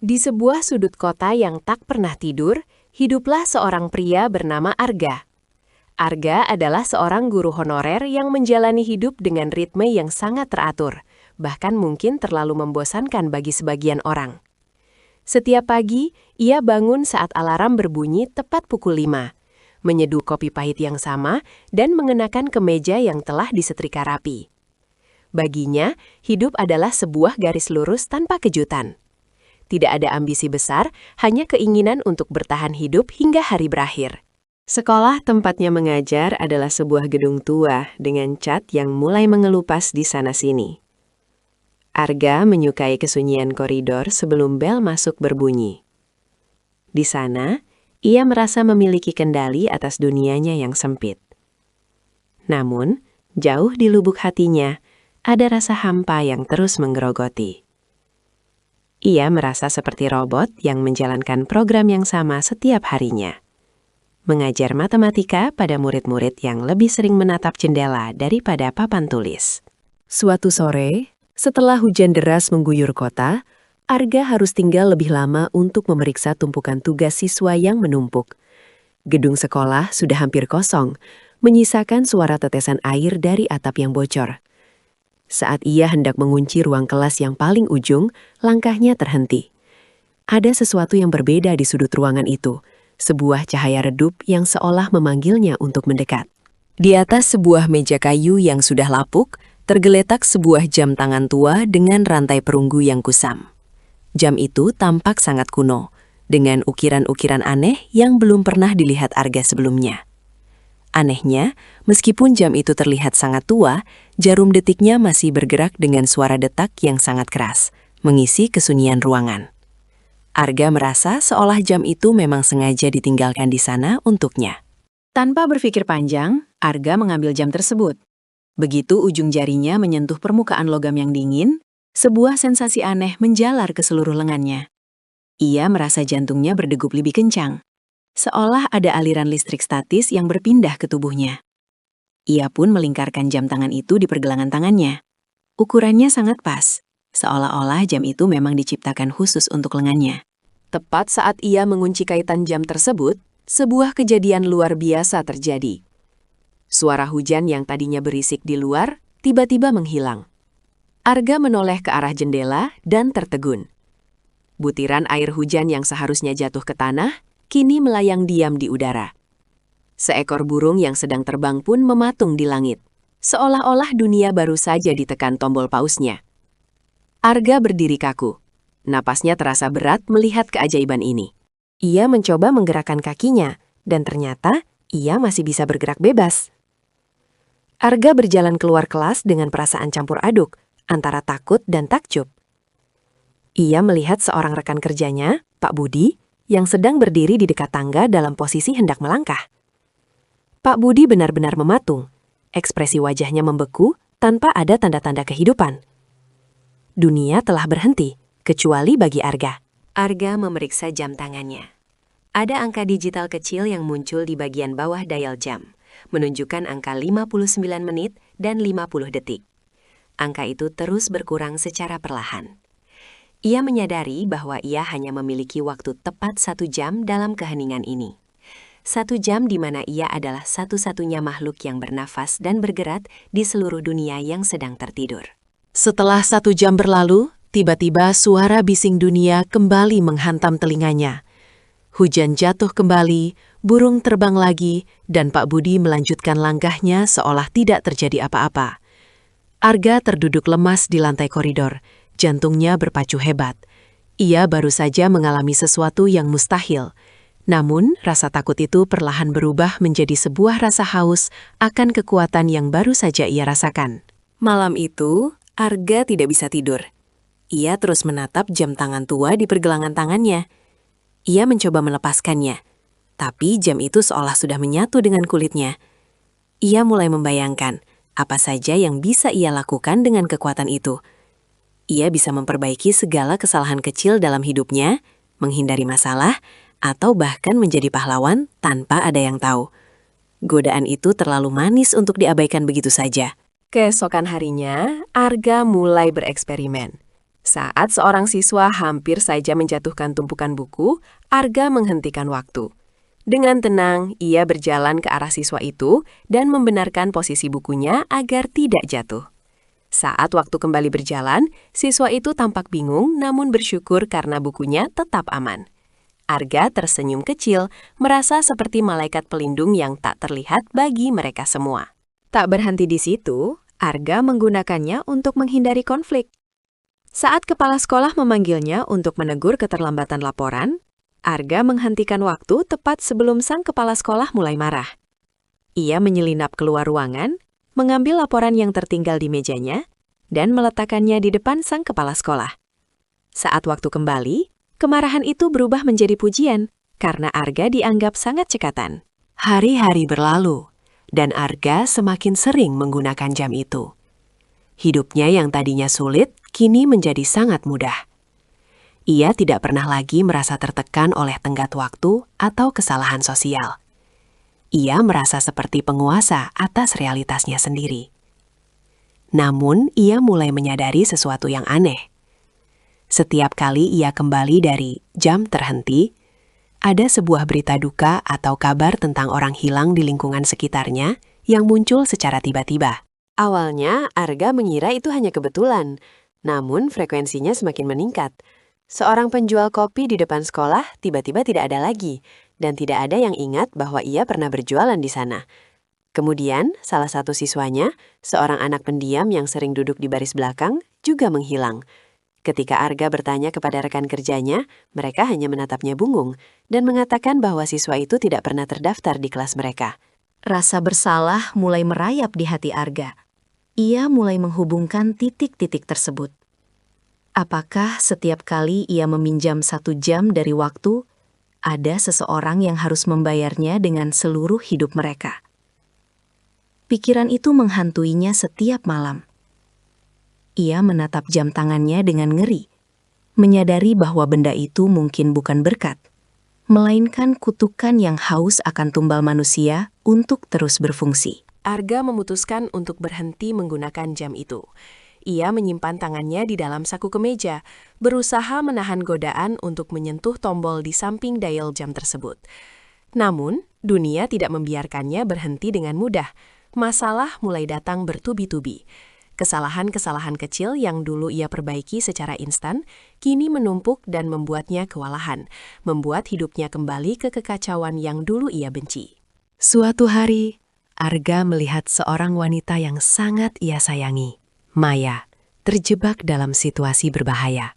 Di sebuah sudut kota yang tak pernah tidur, hiduplah seorang pria bernama Arga. Arga adalah seorang guru honorer yang menjalani hidup dengan ritme yang sangat teratur, bahkan mungkin terlalu membosankan bagi sebagian orang. Setiap pagi, ia bangun saat alarm berbunyi tepat pukul 5, menyeduh kopi pahit yang sama, dan mengenakan kemeja yang telah disetrika rapi. Baginya, hidup adalah sebuah garis lurus tanpa kejutan. Tidak ada ambisi besar, hanya keinginan untuk bertahan hidup hingga hari berakhir. Sekolah tempatnya mengajar adalah sebuah gedung tua dengan cat yang mulai mengelupas di sana-sini. Arga menyukai kesunyian koridor sebelum bel masuk berbunyi. Di sana, ia merasa memiliki kendali atas dunianya yang sempit. Namun, jauh di lubuk hatinya, ada rasa hampa yang terus menggerogoti. Ia merasa seperti robot yang menjalankan program yang sama setiap harinya. Mengajar matematika pada murid-murid yang lebih sering menatap jendela daripada papan tulis. Suatu sore, setelah hujan deras mengguyur kota, Arga harus tinggal lebih lama untuk memeriksa tumpukan tugas siswa yang menumpuk. Gedung sekolah sudah hampir kosong, menyisakan suara tetesan air dari atap yang bocor. Saat ia hendak mengunci ruang kelas yang paling ujung, langkahnya terhenti. Ada sesuatu yang berbeda di sudut ruangan itu, sebuah cahaya redup yang seolah memanggilnya untuk mendekat. Di atas sebuah meja kayu yang sudah lapuk, tergeletak sebuah jam tangan tua dengan rantai perunggu yang kusam. Jam itu tampak sangat kuno, dengan ukiran-ukiran aneh yang belum pernah dilihat Arga sebelumnya. Anehnya, meskipun jam itu terlihat sangat tua, jarum detiknya masih bergerak dengan suara detak yang sangat keras, mengisi kesunyian ruangan. Arga merasa seolah jam itu memang sengaja ditinggalkan di sana untuknya. Tanpa berpikir panjang, Arga mengambil jam tersebut. Begitu ujung jarinya menyentuh permukaan logam yang dingin, sebuah sensasi aneh menjalar ke seluruh lengannya. Ia merasa jantungnya berdegup lebih kencang, seolah ada aliran listrik statis yang berpindah ke tubuhnya. Ia pun melingkarkan jam tangan itu di pergelangan tangannya. Ukurannya sangat pas, seolah-olah jam itu memang diciptakan khusus untuk lengannya. Tepat saat ia mengunci kaitan jam tersebut, sebuah kejadian luar biasa terjadi. Suara hujan yang tadinya berisik di luar, tiba-tiba menghilang. Arga menoleh ke arah jendela dan tertegun. Butiran air hujan yang seharusnya jatuh ke tanah, kini melayang diam di udara. Seekor burung yang sedang terbang pun mematung di langit, seolah-olah dunia baru saja ditekan tombol pausnya. Arga berdiri kaku. Napasnya terasa berat melihat keajaiban ini. Ia mencoba menggerakkan kakinya, dan ternyata ia masih bisa bergerak bebas. Arga berjalan keluar kelas dengan perasaan campur aduk, antara takut dan takjub. Ia melihat seorang rekan kerjanya, Pak Budi, yang sedang berdiri di dekat tangga dalam posisi hendak melangkah. Pak Budi benar-benar mematung, ekspresi wajahnya membeku tanpa ada tanda-tanda kehidupan. Dunia telah berhenti, kecuali bagi Arga. Arga memeriksa jam tangannya. Ada angka digital kecil yang muncul di bagian bawah dial jam, menunjukkan angka 59 menit dan 50 detik. Angka itu terus berkurang secara perlahan. Ia menyadari bahwa ia hanya memiliki waktu tepat 1 jam dalam keheningan ini. 1 jam di mana ia adalah satu-satunya makhluk yang bernafas dan bergerak di seluruh dunia yang sedang tertidur. Setelah 1 jam berlalu, tiba-tiba suara bising dunia kembali menghantam telinganya. Hujan jatuh kembali, burung terbang lagi, dan Pak Budi melanjutkan langkahnya seolah tidak terjadi apa-apa. Arga terduduk lemas di lantai koridor. Jantungnya berpacu hebat. Ia baru saja mengalami sesuatu yang mustahil. Namun, rasa takut itu perlahan berubah menjadi sebuah rasa haus akan kekuatan yang baru saja ia rasakan. Malam itu, Arga tidak bisa tidur. Ia terus menatap jam tangan tua di pergelangan tangannya. Ia mencoba melepaskannya, tapi jam itu seolah sudah menyatu dengan kulitnya. Ia mulai membayangkan apa saja yang bisa ia lakukan dengan kekuatan itu. Ia bisa memperbaiki segala kesalahan kecil dalam hidupnya, menghindari masalah, atau bahkan menjadi pahlawan tanpa ada yang tahu. Godaan itu terlalu manis untuk diabaikan begitu saja. Keesokan harinya, Arga mulai bereksperimen. Saat seorang siswa hampir saja menjatuhkan tumpukan buku, Arga menghentikan waktu. Dengan tenang, ia berjalan ke arah siswa itu dan membenarkan posisi bukunya agar tidak jatuh. Saat waktu kembali berjalan, siswa itu tampak bingung namun bersyukur karena bukunya tetap aman. Arga tersenyum kecil, merasa seperti malaikat pelindung yang tak terlihat bagi mereka semua. Tak berhenti di situ, Arga menggunakannya untuk menghindari konflik. Saat kepala sekolah memanggilnya untuk menegur keterlambatan laporan, Arga menghentikan waktu tepat sebelum sang kepala sekolah mulai marah. Ia menyelinap keluar ruangan, mengambil laporan yang tertinggal di mejanya, dan meletakkannya di depan sang kepala sekolah. Saat waktu kembali, kemarahan itu berubah menjadi pujian karena Arga dianggap sangat cekatan. Hari-hari berlalu, dan Arga semakin sering menggunakan jam itu. Hidupnya yang tadinya sulit, kini menjadi sangat mudah. Ia tidak pernah lagi merasa tertekan oleh tenggat waktu atau kesalahan sosial. Ia merasa seperti penguasa atas realitasnya sendiri. Namun, ia mulai menyadari sesuatu yang aneh. Setiap kali ia kembali dari jam terhenti, ada sebuah berita duka atau kabar tentang orang hilang di lingkungan sekitarnya yang muncul secara tiba-tiba. Awalnya, Arga mengira itu hanya kebetulan, namun frekuensinya semakin meningkat. Seorang penjual kopi di depan sekolah tiba-tiba tidak ada lagi, dan tidak ada yang ingat bahwa ia pernah berjualan di sana. Kemudian, salah satu siswanya, seorang anak pendiam yang sering duduk di baris belakang, juga menghilang. Ketika Arga bertanya kepada rekan kerjanya, mereka hanya menatapnya bingung dan mengatakan bahwa siswa itu tidak pernah terdaftar di kelas mereka. Rasa bersalah mulai merayap di hati Arga. Ia mulai menghubungkan titik-titik tersebut. Apakah setiap kali ia meminjam 1 jam dari waktu, ada seseorang yang harus membayarnya dengan seluruh hidup mereka? Pikiran itu menghantuinya setiap malam. Ia menatap jam tangannya dengan ngeri, menyadari bahwa benda itu mungkin bukan berkat, melainkan kutukan yang haus akan tumbal manusia untuk terus berfungsi. Arga memutuskan untuk berhenti menggunakan jam itu. Ia menyimpan tangannya di dalam saku kemeja, berusaha menahan godaan untuk menyentuh tombol di samping dial jam tersebut. Namun, dunia tidak membiarkannya berhenti dengan mudah. Masalah mulai datang bertubi-tubi. Kesalahan-kesalahan kecil yang dulu ia perbaiki secara instan, kini menumpuk dan membuatnya kewalahan, membuat hidupnya kembali ke kekacauan yang dulu ia benci. Suatu hari, Arga melihat seorang wanita yang sangat ia sayangi, Maya, terjebak dalam situasi berbahaya.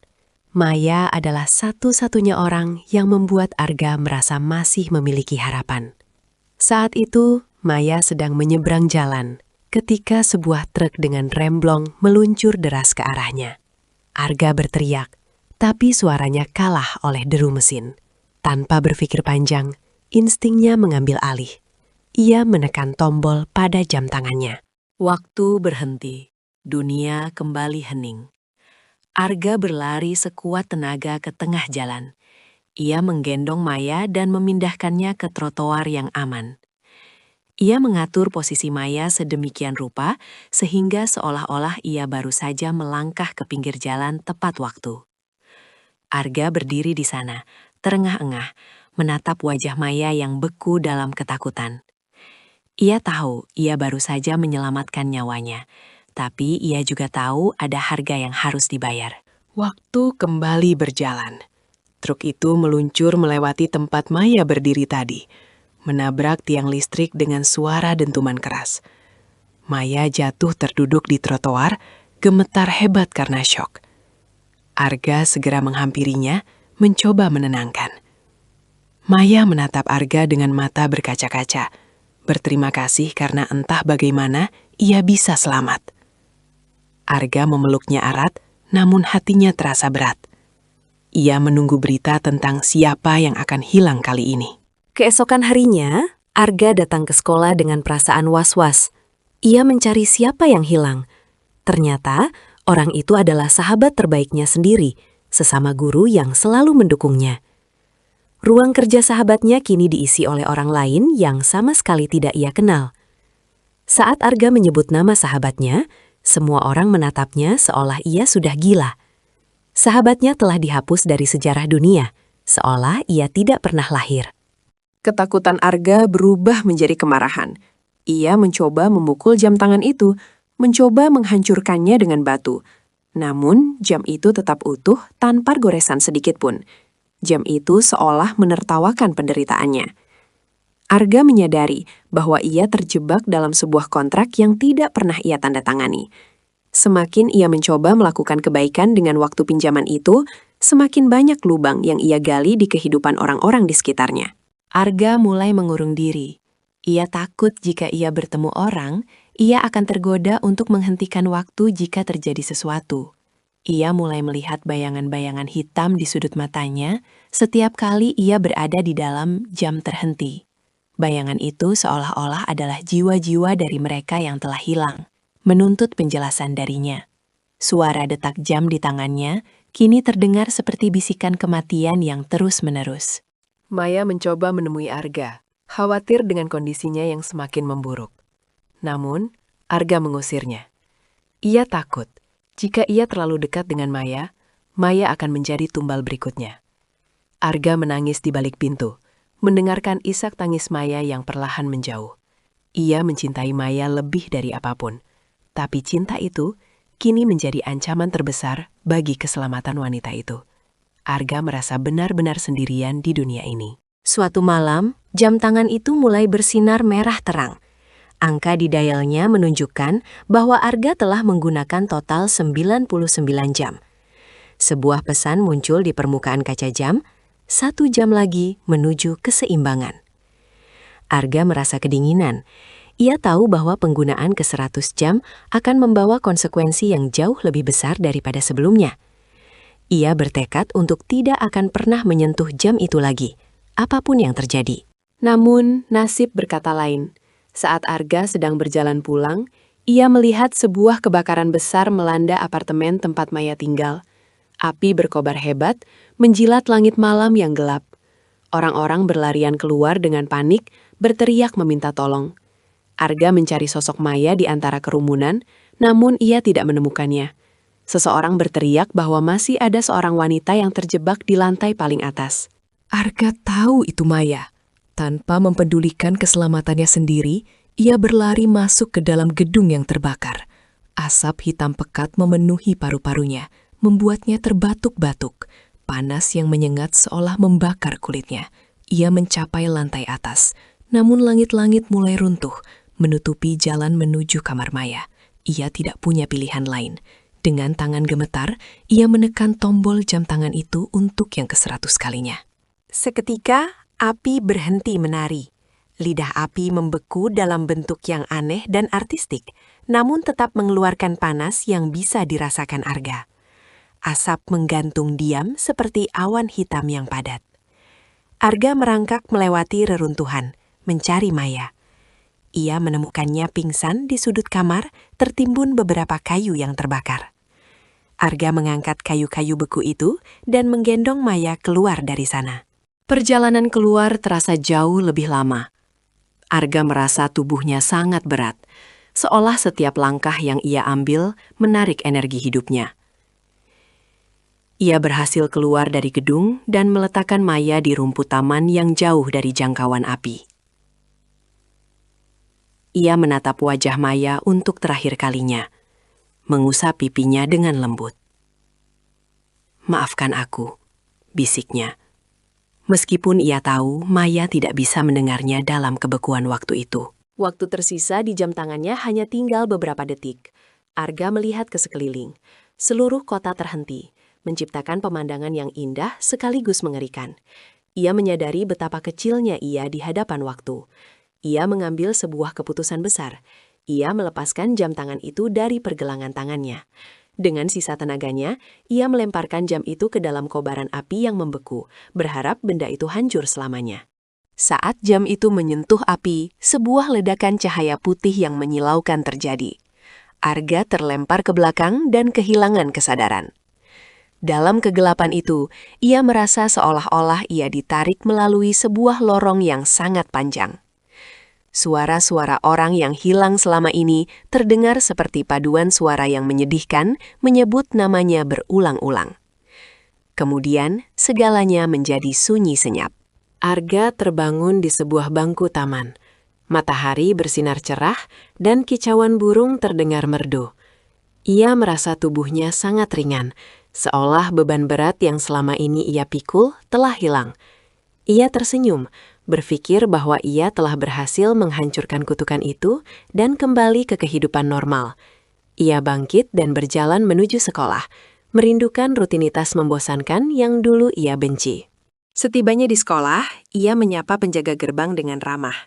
Maya adalah satu-satunya orang yang membuat Arga merasa masih memiliki harapan. Saat itu, Maya sedang menyeberang jalan ketika sebuah truk dengan remblong meluncur deras ke arahnya. Arga berteriak, tapi suaranya kalah oleh deru mesin. Tanpa berpikir panjang, instingnya mengambil alih. Ia menekan tombol pada jam tangannya. Waktu berhenti. Dunia kembali hening. Arga berlari sekuat tenaga ke tengah jalan. Ia menggendong Maya dan memindahkannya ke trotoar yang aman. Ia mengatur posisi Maya sedemikian rupa sehingga seolah-olah ia baru saja melangkah ke pinggir jalan tepat waktu. Arga berdiri di sana, terengah-engah, menatap wajah Maya yang beku dalam ketakutan. Ia tahu ia baru saja menyelamatkan nyawanya, tapi ia juga tahu ada harga yang harus dibayar. Waktu kembali berjalan. Truk itu meluncur melewati tempat Maya berdiri tadi, menabrak tiang listrik dengan suara dentuman keras. Maya jatuh terduduk di trotoar, gemetar hebat karena syok. Arga segera menghampirinya, mencoba menenangkan. Maya menatap Arga dengan mata berkaca-kaca, berterima kasih karena entah bagaimana ia bisa selamat. Arga memeluknya erat, namun hatinya terasa berat. Ia menunggu berita tentang siapa yang akan hilang kali ini. Keesokan harinya, Arga datang ke sekolah dengan perasaan was-was. Ia mencari siapa yang hilang. Ternyata, orang itu adalah sahabat terbaiknya sendiri, sesama guru yang selalu mendukungnya. Ruang kerja sahabatnya kini diisi oleh orang lain yang sama sekali tidak ia kenal. Saat Arga menyebut nama sahabatnya, semua orang menatapnya seolah ia sudah gila. Sahabatnya telah dihapus dari sejarah dunia, seolah ia tidak pernah lahir. Ketakutan Arga berubah menjadi kemarahan. Ia mencoba memukul jam tangan itu, mencoba menghancurkannya dengan batu. Namun, jam itu tetap utuh tanpa goresan sedikit pun. Jam itu seolah menertawakan penderitaannya. Arga menyadari bahwa ia terjebak dalam sebuah kontrak yang tidak pernah ia tanda tangani. Semakin ia mencoba melakukan kebaikan dengan waktu pinjaman itu, semakin banyak lubang yang ia gali di kehidupan orang-orang di sekitarnya. Arga mulai mengurung diri. Ia takut jika ia bertemu orang, ia akan tergoda untuk menghentikan waktu jika terjadi sesuatu. Ia mulai melihat bayangan-bayangan hitam di sudut matanya setiap kali ia berada di dalam jam terhenti. Bayangan itu seolah-olah adalah jiwa-jiwa dari mereka yang telah hilang, menuntut penjelasan darinya. Suara detak jam di tangannya kini terdengar seperti bisikan kematian yang terus-menerus. Maya mencoba menemui Arga, khawatir dengan kondisinya yang semakin memburuk. Namun, Arga mengusirnya. Ia takut, jika ia terlalu dekat dengan Maya, Maya akan menjadi tumbal berikutnya. Arga menangis di balik pintu, mendengarkan isak tangis Maya yang perlahan menjauh. Ia mencintai Maya lebih dari apapun, tapi cinta itu kini menjadi ancaman terbesar bagi keselamatan wanita itu. Arga merasa benar-benar sendirian di dunia ini. Suatu malam, jam tangan itu mulai bersinar merah terang. Angka di dialnya menunjukkan bahwa Arga telah menggunakan total 99 jam. Sebuah pesan muncul di permukaan kaca jam, 1 jam lagi menuju keseimbangan. Arga merasa kedinginan. Ia tahu bahwa penggunaan ke-100 jam akan membawa konsekuensi yang jauh lebih besar daripada sebelumnya. Ia bertekad untuk tidak akan pernah menyentuh jam itu lagi, apapun yang terjadi. Namun, nasib berkata lain. Saat Arga sedang berjalan pulang, ia melihat sebuah kebakaran besar melanda apartemen tempat Maya tinggal. Api berkobar hebat, menjilat langit malam yang gelap. Orang-orang berlarian keluar dengan panik, berteriak meminta tolong. Arga mencari sosok Maya di antara kerumunan, namun ia tidak menemukannya. Seseorang berteriak bahwa masih ada seorang wanita yang terjebak di lantai paling atas. Arga tahu itu Maya. Tanpa mempedulikan keselamatannya sendiri, ia berlari masuk ke dalam gedung yang terbakar. Asap hitam pekat memenuhi paru-parunya, membuatnya terbatuk-batuk. Panas yang menyengat seolah membakar kulitnya. Ia mencapai lantai atas, namun langit-langit mulai runtuh, menutupi jalan menuju kamar Maya. Ia tidak punya pilihan lain. Dengan tangan gemetar, ia menekan tombol jam tangan itu untuk yang ke-100 kalinya. Seketika, api berhenti menari. Lidah api membeku dalam bentuk yang aneh dan artistik, namun tetap mengeluarkan panas yang bisa dirasakan Arga. Asap menggantung diam seperti awan hitam yang padat. Arga merangkak melewati reruntuhan, mencari Maya. Ia menemukannya pingsan di sudut kamar, tertimbun beberapa kayu yang terbakar. Arga mengangkat kayu-kayu beku itu dan menggendong Maya keluar dari sana. Perjalanan keluar terasa jauh lebih lama. Arga merasa tubuhnya sangat berat, seolah setiap langkah yang ia ambil menarik energi hidupnya. Ia berhasil keluar dari gedung dan meletakkan Maya di rumput taman yang jauh dari jangkauan api. Ia menatap wajah Maya untuk terakhir kalinya, mengusap pipinya dengan lembut. "Maafkan aku," bisiknya. Meskipun ia tahu Maya tidak bisa mendengarnya dalam kebekuan waktu itu. Waktu tersisa di jam tangannya hanya tinggal beberapa detik. Arga melihat ke sekeliling. Seluruh kota terhenti, menciptakan pemandangan yang indah sekaligus mengerikan. Ia menyadari betapa kecilnya ia di hadapan waktu. Ia mengambil sebuah keputusan besar. Ia melepaskan jam tangan itu dari pergelangan tangannya. Dengan sisa tenaganya, ia melemparkan jam itu ke dalam kobaran api yang membeku, berharap benda itu hancur selamanya. Saat jam itu menyentuh api, sebuah ledakan cahaya putih yang menyilaukan terjadi. Arga terlempar ke belakang dan kehilangan kesadaran. Dalam kegelapan itu, ia merasa seolah-olah ia ditarik melalui sebuah lorong yang sangat panjang. Suara-suara orang yang hilang selama ini terdengar seperti paduan suara yang menyedihkan, menyebut namanya berulang-ulang. Kemudian, segalanya menjadi sunyi senyap. Arga terbangun di sebuah bangku taman. Matahari bersinar cerah dan kicauan burung terdengar merdu. Ia merasa tubuhnya sangat ringan, seolah beban berat yang selama ini ia pikul telah hilang. Ia tersenyum, berpikir bahwa ia telah berhasil menghancurkan kutukan itu dan kembali ke kehidupan normal. Ia bangkit dan berjalan menuju sekolah, merindukan rutinitas membosankan yang dulu ia benci. Setibanya di sekolah, ia menyapa penjaga gerbang dengan ramah.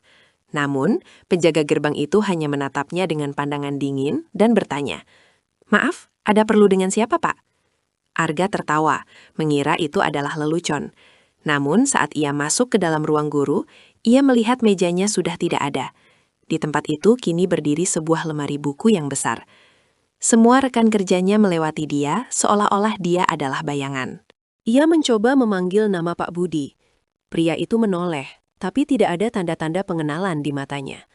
Namun, penjaga gerbang itu hanya menatapnya dengan pandangan dingin dan bertanya, "Maaf, ada perlu dengan siapa, Pak?" Arga tertawa, mengira itu adalah lelucon. Namun, saat ia masuk ke dalam ruang guru, ia melihat mejanya sudah tidak ada. Di tempat itu kini berdiri sebuah lemari buku yang besar. Semua rekan kerjanya melewati dia, seolah-olah dia adalah bayangan. Ia mencoba memanggil nama Pak Budi. Pria itu menoleh, tapi tidak ada tanda-tanda pengenalan di matanya.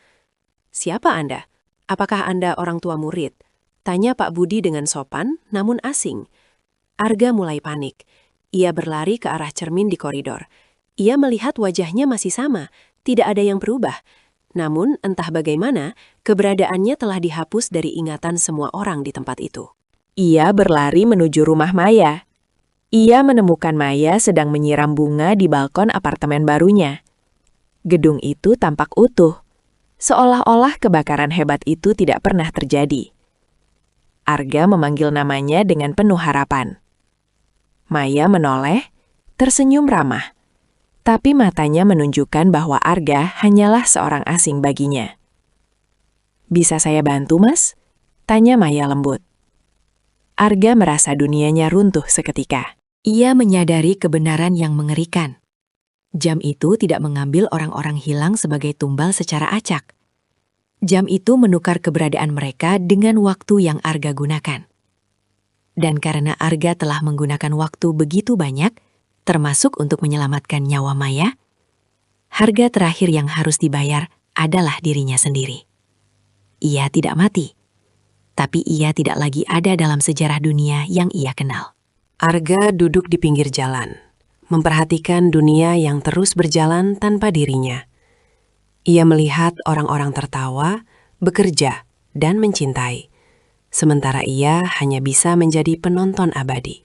"Siapa Anda? Apakah Anda orang tua murid?" Tanya Pak Budi dengan sopan, namun asing. Arga mulai panik. Ia berlari ke arah cermin di koridor. Ia melihat wajahnya masih sama, tidak ada yang berubah. Namun, entah bagaimana, keberadaannya telah dihapus dari ingatan semua orang di tempat itu. Ia berlari menuju rumah Maya. Ia menemukan Maya sedang menyiram bunga di balkon apartemen barunya. Gedung itu tampak utuh, seolah-olah kebakaran hebat itu tidak pernah terjadi. Arga memanggil namanya dengan penuh harapan. Maya menoleh, tersenyum ramah. Tapi matanya menunjukkan bahwa Arga hanyalah seorang asing baginya. "Bisa saya bantu, Mas?" Tanya Maya lembut. Arga merasa dunianya runtuh seketika. Ia menyadari kebenaran yang mengerikan. Jam itu tidak mengambil orang-orang hilang sebagai tumbal secara acak. Jam itu menukar keberadaan mereka dengan waktu yang Arga gunakan. Dan karena Arga telah menggunakan waktu begitu banyak, termasuk untuk menyelamatkan nyawa Maya, harga terakhir yang harus dibayar adalah dirinya sendiri. Ia tidak mati, tapi ia tidak lagi ada dalam sejarah dunia yang ia kenal. Arga duduk di pinggir jalan, memperhatikan dunia yang terus berjalan tanpa dirinya. Ia melihat orang-orang tertawa, bekerja, dan mencintai, sementara ia hanya bisa menjadi penonton abadi.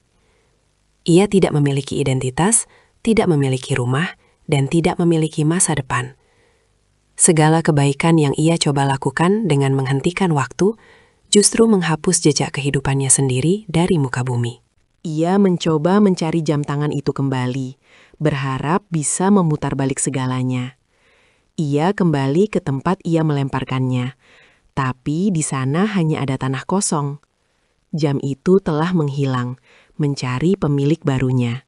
Ia tidak memiliki identitas, tidak memiliki rumah, dan tidak memiliki masa depan. Segala kebaikan yang ia coba lakukan dengan menghentikan waktu, justru menghapus jejak kehidupannya sendiri dari muka bumi. Ia mencoba mencari jam tangan itu kembali, berharap bisa memutar balik segalanya. Ia kembali ke tempat ia melemparkannya, tapi di sana hanya ada tanah kosong. Jam itu telah menghilang, mencari pemilik barunya.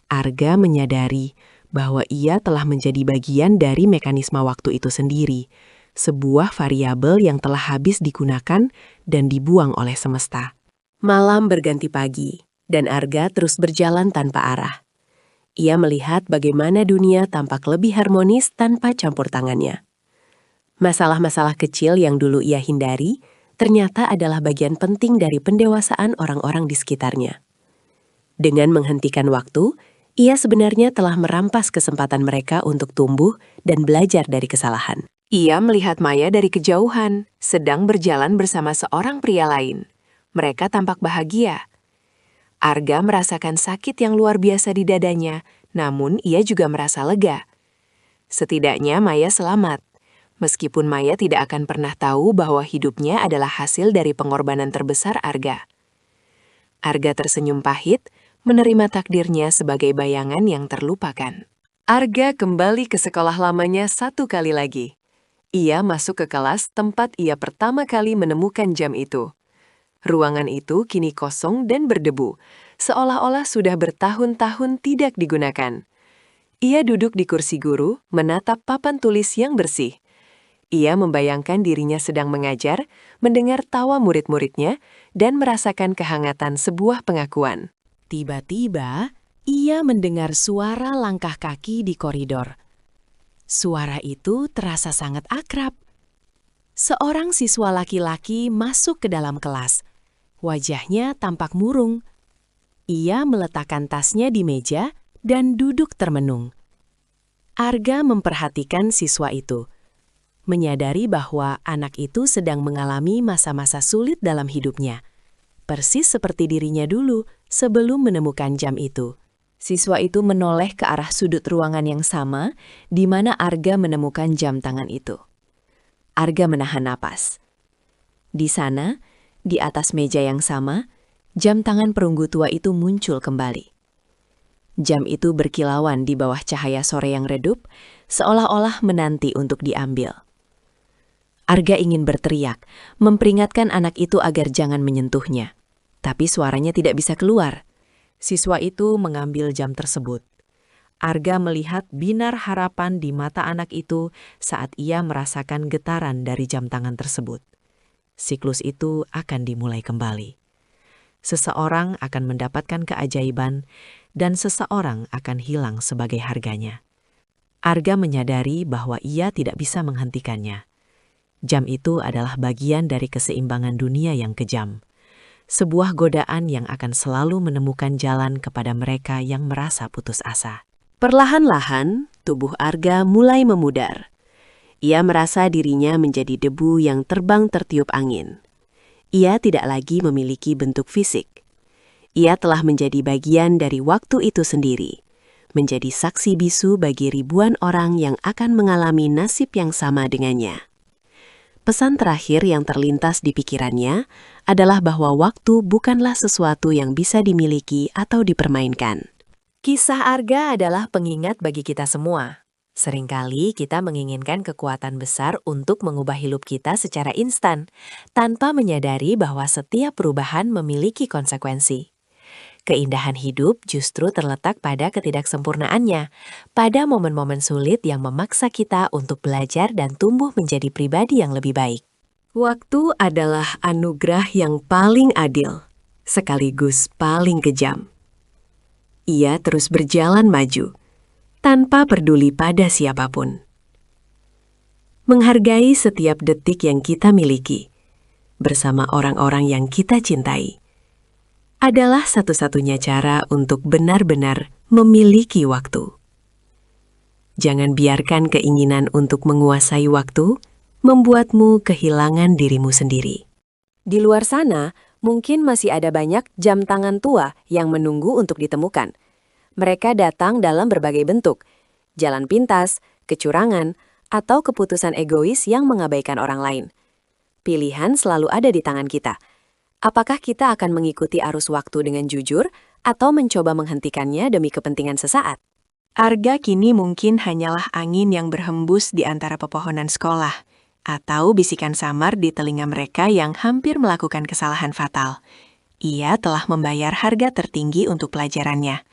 Arga menyadari bahwa ia telah menjadi bagian dari mekanisme waktu itu sendiri, sebuah variabel yang telah habis digunakan dan dibuang oleh semesta. Malam berganti pagi, dan Arga terus berjalan tanpa arah. Ia melihat bagaimana dunia tampak lebih harmonis tanpa campur tangannya. Masalah-masalah kecil yang dulu ia hindari, ternyata adalah bagian penting dari pendewasaan orang-orang di sekitarnya. Dengan menghentikan waktu, ia sebenarnya telah merampas kesempatan mereka untuk tumbuh dan belajar dari kesalahan. Ia melihat Maya dari kejauhan, sedang berjalan bersama seorang pria lain. Mereka tampak bahagia. Arga merasakan sakit yang luar biasa di dadanya, namun ia juga merasa lega. Setidaknya Maya selamat. Meskipun Maya tidak akan pernah tahu bahwa hidupnya adalah hasil dari pengorbanan terbesar Arga. Arga tersenyum pahit, menerima takdirnya sebagai bayangan yang terlupakan. Arga kembali ke sekolah lamanya satu kali lagi. Ia masuk ke kelas tempat ia pertama kali menemukan jam itu. Ruangan itu kini kosong dan berdebu, seolah-olah sudah bertahun-tahun tidak digunakan. Ia duduk di kursi guru, menatap papan tulis yang bersih. Ia membayangkan dirinya sedang mengajar, mendengar tawa murid-muridnya, dan merasakan kehangatan sebuah pengakuan. Tiba-tiba, ia mendengar suara langkah kaki di koridor. Suara itu terasa sangat akrab. Seorang siswa laki-laki masuk ke dalam kelas. Wajahnya tampak murung. Ia meletakkan tasnya di meja dan duduk termenung. Arga memperhatikan siswa itu, menyadari bahwa anak itu sedang mengalami masa-masa sulit dalam hidupnya, persis seperti dirinya dulu sebelum menemukan jam itu. Siswa itu menoleh ke arah sudut ruangan yang sama, di mana Arga menemukan jam tangan itu. Arga menahan napas. Di sana, di atas meja yang sama, jam tangan perunggu tua itu muncul kembali. Jam itu berkilauan di bawah cahaya sore yang redup, seolah-olah menanti untuk diambil. Arga ingin berteriak, memperingatkan anak itu agar jangan menyentuhnya. Tapi suaranya tidak bisa keluar. Siswa itu mengambil jam tersebut. Arga melihat binar harapan di mata anak itu saat ia merasakan getaran dari jam tangan tersebut. Siklus itu akan dimulai kembali. Seseorang akan mendapatkan keajaiban dan seseorang akan hilang sebagai harganya. Arga menyadari bahwa ia tidak bisa menghentikannya. Jam itu adalah bagian dari keseimbangan dunia yang kejam. Sebuah godaan yang akan selalu menemukan jalan kepada mereka yang merasa putus asa. Perlahan-lahan, tubuh Arga mulai memudar. Ia merasa dirinya menjadi debu yang terbang tertiup angin. Ia tidak lagi memiliki bentuk fisik. Ia telah menjadi bagian dari waktu itu sendiri, menjadi saksi bisu bagi ribuan orang yang akan mengalami nasib yang sama dengannya. Pesan terakhir yang terlintas di pikirannya adalah bahwa waktu bukanlah sesuatu yang bisa dimiliki atau dipermainkan. Kisah Arga adalah pengingat bagi kita semua. Seringkali kita menginginkan kekuatan besar untuk mengubah hidup kita secara instan, tanpa menyadari bahwa setiap perubahan memiliki konsekuensi. Keindahan hidup justru terletak pada ketidaksempurnaannya, pada momen-momen sulit yang memaksa kita untuk belajar dan tumbuh menjadi pribadi yang lebih baik. Waktu adalah anugerah yang paling adil, sekaligus paling kejam. Ia terus berjalan maju, tanpa peduli pada siapapun. Menghargai setiap detik yang kita miliki, bersama orang-orang yang kita cintai, adalah satu-satunya cara untuk benar-benar memiliki waktu. Jangan biarkan keinginan untuk menguasai waktu membuatmu kehilangan dirimu sendiri. Di luar sana, mungkin masih ada banyak jam tangan tua yang menunggu untuk ditemukan. Mereka datang dalam berbagai bentuk, jalan pintas, kecurangan, atau keputusan egois yang mengabaikan orang lain. Pilihan selalu ada di tangan kita. Apakah kita akan mengikuti arus waktu dengan jujur atau mencoba menghentikannya demi kepentingan sesaat? Arga kini mungkin hanyalah angin yang berhembus di antara pepohonan sekolah, atau bisikan samar di telinga mereka yang hampir melakukan kesalahan fatal. Ia telah membayar harga tertinggi untuk pelajarannya.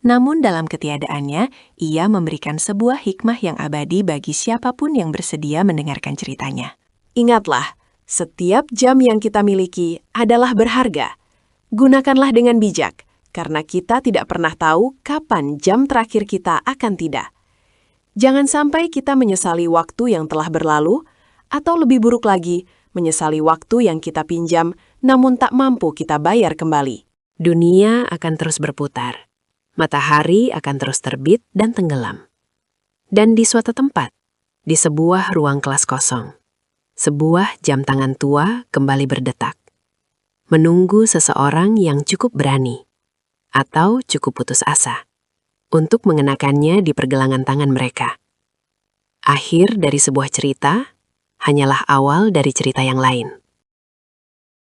Namun dalam ketiadaannya, ia memberikan sebuah hikmah yang abadi bagi siapapun yang bersedia mendengarkan ceritanya. Ingatlah, setiap jam yang kita miliki adalah berharga. Gunakanlah dengan bijak, karena kita tidak pernah tahu kapan jam terakhir kita akan tiba. Jangan sampai kita menyesali waktu yang telah berlalu, atau lebih buruk lagi, menyesali waktu yang kita pinjam namun tak mampu kita bayar kembali. Dunia akan terus berputar. Matahari akan terus terbit dan tenggelam. Dan di suatu tempat, di sebuah ruang kelas kosong, sebuah jam tangan tua kembali berdetak, menunggu seseorang yang cukup berani atau cukup putus asa untuk mengenakannya di pergelangan tangan mereka. Akhir dari sebuah cerita hanyalah awal dari cerita yang lain.